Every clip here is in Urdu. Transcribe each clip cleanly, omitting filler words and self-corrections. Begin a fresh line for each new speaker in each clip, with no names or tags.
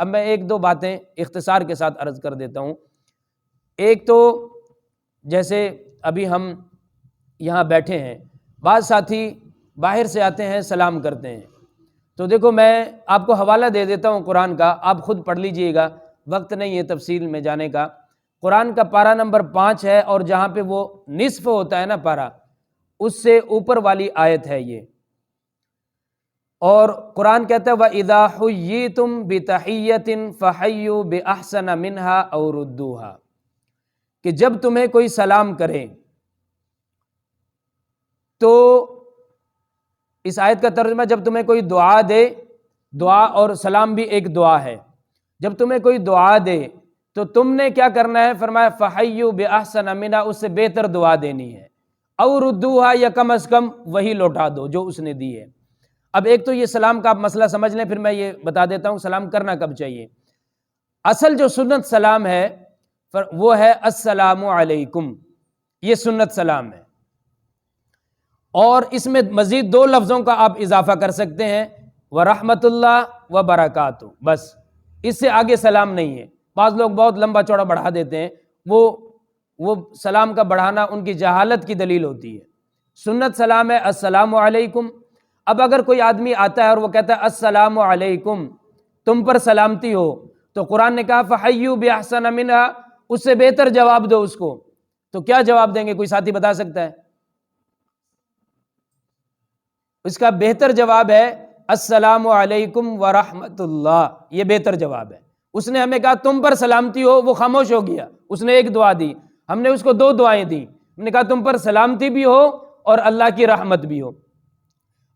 اب میں ایک دو باتیں اختصار کے ساتھ عرض کر دیتا ہوں۔ ایک تو جیسے ابھی ہم یہاں بیٹھے ہیں، بعض ساتھی باہر سے آتے ہیں سلام کرتے ہیں، تو دیکھو میں آپ کو حوالہ دے دیتا ہوں قرآن کا، آپ خود پڑھ لیجئے گا، وقت نہیں ہے تفصیل میں جانے کا۔ قرآن کا پارہ نمبر 5 ہے، اور جہاں پہ وہ نصف ہوتا ہے نا پارہ، اس سے اوپر والی آیت ہے یہ، اور قرآن کہتا ہے وَإِذَا حُيِّيتُم بِتَحِيَّةٍ فَحَيُّوا بِأَحْسَنَ مِنْهَا أَوْ رُدُّوهَا، کہ جب تمہیں کوئی سلام کرے، تو اس آیت کا ترجمہ جب تمہیں کوئی دعا دے، دعا اور سلام بھی ایک دعا ہے، جب تمہیں کوئی دعا دے تو تم نے کیا کرنا ہے؟ فرمایا فَحَيُّوا بِأَحْسَنَ مِنْهَا، اس سے بہتر دعا دینی ہے، أَوْ رُدُّوهَا، یا کم از کم وہی لوٹا دو جو اس نے دی ہے۔ اب ایک تو یہ سلام کا آپ مسئلہ سمجھ لیں، پھر میں یہ بتا دیتا ہوں سلام کرنا کب چاہیے۔ اصل جو سنت سلام ہے وہ ہے السلام علیکم، یہ سنت سلام ہے، اور اس میں مزید 2 لفظوں کا آپ اضافہ کر سکتے ہیں، ورحمۃ اللہ وبرکاتہ، بس اس سے آگے سلام نہیں ہے۔ بعض لوگ بہت لمبا چوڑا بڑھا دیتے ہیں، وہ سلام کا بڑھانا ان کی جہالت کی دلیل ہوتی ہے۔ سنت سلام ہے السلام علیکم۔ اب اگر کوئی آدمی آتا ہے اور وہ کہتا ہے السلام علیکم، تم پر سلامتی ہو، تو قرآن نے کہا فحیوا باحسن منہا، اس سے بہتر جواب دو اس کو، تو کیا جواب دیں گے؟ کوئی ساتھی بتا سکتا ہے؟ اس کا بہتر جواب ہے السلام علیکم ورحمۃ اللہ، یہ بہتر جواب ہے۔ اس نے ہمیں کہا تم پر سلامتی ہو، وہ خاموش ہو گیا، اس نے ایک دعا دی، ہم نے اس کو 2 دعائیں دی، ہم نے کہا تم پر سلامتی بھی ہو اور اللہ کی رحمت بھی ہو۔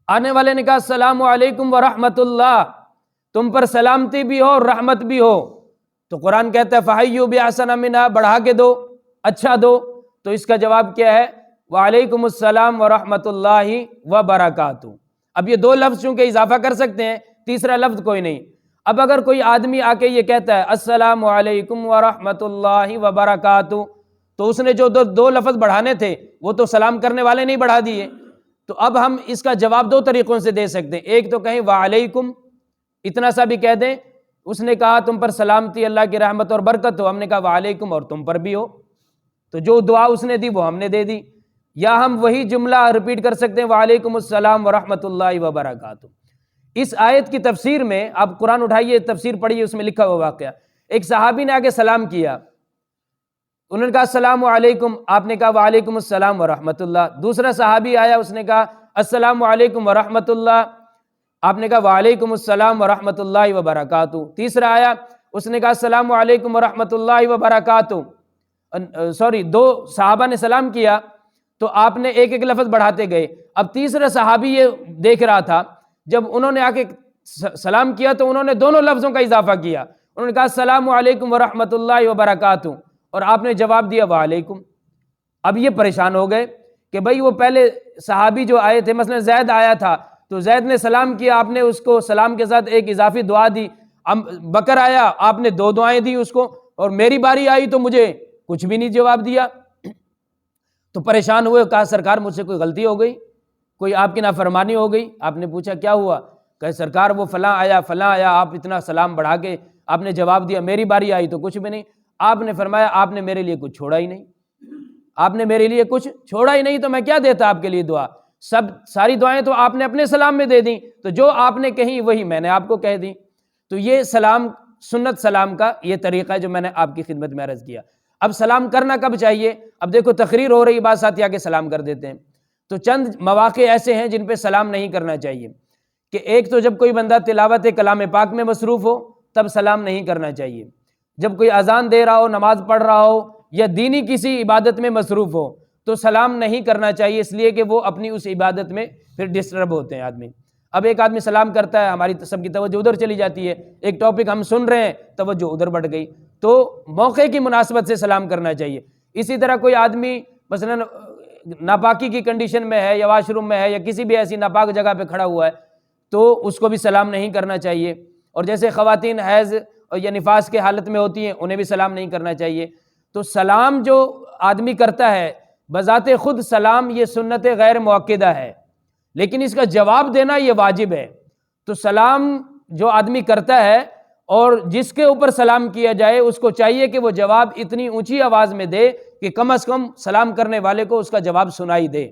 آنے والے نے کہا السلام علیکم ورحمۃ اللہ، تم پر سلامتی بھی ہو اور رحمت بھی ہو، تو قرآن کہتا ہے فحیوا باحسن منہا، بڑھا کے دو، اچھا دو، تو اس کا جواب کیا ہے؟ وعلیکم السلام ورحمۃ اللہ وبرکاتہ۔ اب یہ 2 لفظ چونکہ اضافہ کر سکتے ہیں، تیسرا لفظ کوئی نہیں۔ اب اگر کوئی آدمی آ کے یہ کہتا ہے السلام علیکم ورحمۃ اللہ وبرکاتہ، تو اس نے جو 2 لفظ بڑھانے تھے وہ تو سلام کرنے والے نہیں بڑھا دیے، تو اب ہم اس کا جواب 2 طریقوں سے دے سکتے ہیں۔ ایک تو کہیں وعلیکم، اتنا سا بھی کہہ دیں، اس نے کہا تم پر سلامتی، اللہ کی رحمت اور برکت ہو، ہم نے کہا وعلیکم اور تم پر بھی ہو، تو جو دعا اس نے دی وہ ہم نے دے دی۔ یا ہم وہی جملہ ریپیٹ کر سکتے ہیں وعلیکم السلام ورحمۃ اللہ وبرکاتہ۔ اس آیت کی تفسیر میں آپ قرآن اٹھائیے، تفسیر پڑھیے، اس میں لکھا ہوا واقعہ، ایک صحابی نے آگے سلام کیا، انہوں نے کہا السلام علیکم، آپ نے کہا وعلیکم السلام ورحمۃ اللہ۔ دوسرا صحابی آیا، اس نے کہا السلام علیکم ورحمۃ اللہ، آپ نے کہا وعلیکم السلام ورحمۃ اللہ وبرکاتہ۔ تیسرا آیا، اس نے کہا السلام علیکم ورحمۃ اللہ وبرکاتہ، 2 صحابہ نے سلام کیا تو آپ نے ایک لفظ بڑھاتے گئے۔ اب تیسرا صحابی یہ دیکھ رہا تھا، جب انہوں نے آ کے سلام کیا تو انہوں نے دونوں لفظوں کا اضافہ کیا، انہوں نے کہا السلام علیکم ورحمۃ اللہ وبرکاتہ، اور آپ نے جواب دیا وعلیکم۔ اب یہ پریشان ہو گئے کہ بھئی وہ پہلے صحابی جو آئے تھے، مثلا زید آیا تھا تو زید نے سلام کیا، آپ نے اس کو سلام کے ساتھ ایک اضافی دعا دی، بکر آیا، آپ نے 2 دعائیں دی اس کو، اور میری باری آئی تو مجھے کچھ بھی نہیں جواب دیا۔ تو پریشان ہوئے، کہا سرکار مجھ سے کوئی غلطی ہو گئی، کوئی آپ کی نافرمانی ہو گئی؟ آپ نے پوچھا کیا ہوا؟ کہ سرکار وہ فلاں آیا، آپ اتنا سلام بڑھا کے آپ نے جواب دیا، میری باری آئی تو کچھ بھی نہیں۔ آپ نے فرمایا آپ نے میرے لیے کچھ چھوڑا ہی نہیں، آپ نے میرے لیے کچھ چھوڑا ہی نہیں، تو میں کیا دیتا آپ کے لیے دعا؟ ساری دعائیں تو آپ نے اپنے سلام میں دے دیں، تو جو آپ نے کہیں وہی میں نے آپ کو کہہ دی۔ تو یہ سلام، سنت سلام کا یہ طریقہ ہے جو میں نے آپ کی خدمت میں عرض کیا۔ اب سلام کرنا کب چاہیے؟ اب دیکھو تقریر ہو رہی، بعض ساتھی آگے سلام کر دیتے ہیں، تو چند مواقع ایسے ہیں جن پہ سلام نہیں کرنا چاہیے، کہ ایک تو جب کوئی بندہ تلاوت کلام پاک میں مصروف ہو تب سلام نہیں کرنا چاہیے، جب کوئی اذان دے رہا ہو، نماز پڑھ رہا ہو، یا دینی کسی عبادت میں مصروف ہو تو سلام نہیں کرنا چاہیے، اس لیے کہ وہ اپنی اس عبادت میں پھر ڈسٹرب ہوتے ہیں آدمی۔ اب ایک آدمی سلام کرتا ہے، ہماری سب کی توجہ ادھر چلی جاتی ہے، ایک ٹاپک ہم سن رہے ہیں، توجہ ادھر بڑھ گئی، تو موقع کی مناسبت سے سلام کرنا چاہیے۔ اسی طرح کوئی آدمی مثلا ناپاکی کی کنڈیشن میں ہے، یا واش روم میں ہے، یا کسی بھی ایسی ناپاک جگہ پہ کھڑا ہوا ہے، تو اس کو بھی سلام نہیں کرنا چاہیے۔ اور جیسے خواتین حیض یا نفاس کے حالت میں ہوتی ہیں، انہیں بھی سلام نہیں کرنا چاہیے۔ تو سلام جو آدمی کرتا ہے بذات خود سلام یہ سنت غیر مؤکدہ ہے، لیکن اس کا جواب دینا یہ واجب ہے۔ تو سلام جو آدمی کرتا ہے اور جس کے اوپر سلام کیا جائے اس کو چاہیے کہ وہ جواب اتنی اونچی آواز میں دے کہ کم از کم سلام کرنے والے کو اس کا جواب سنائی دے۔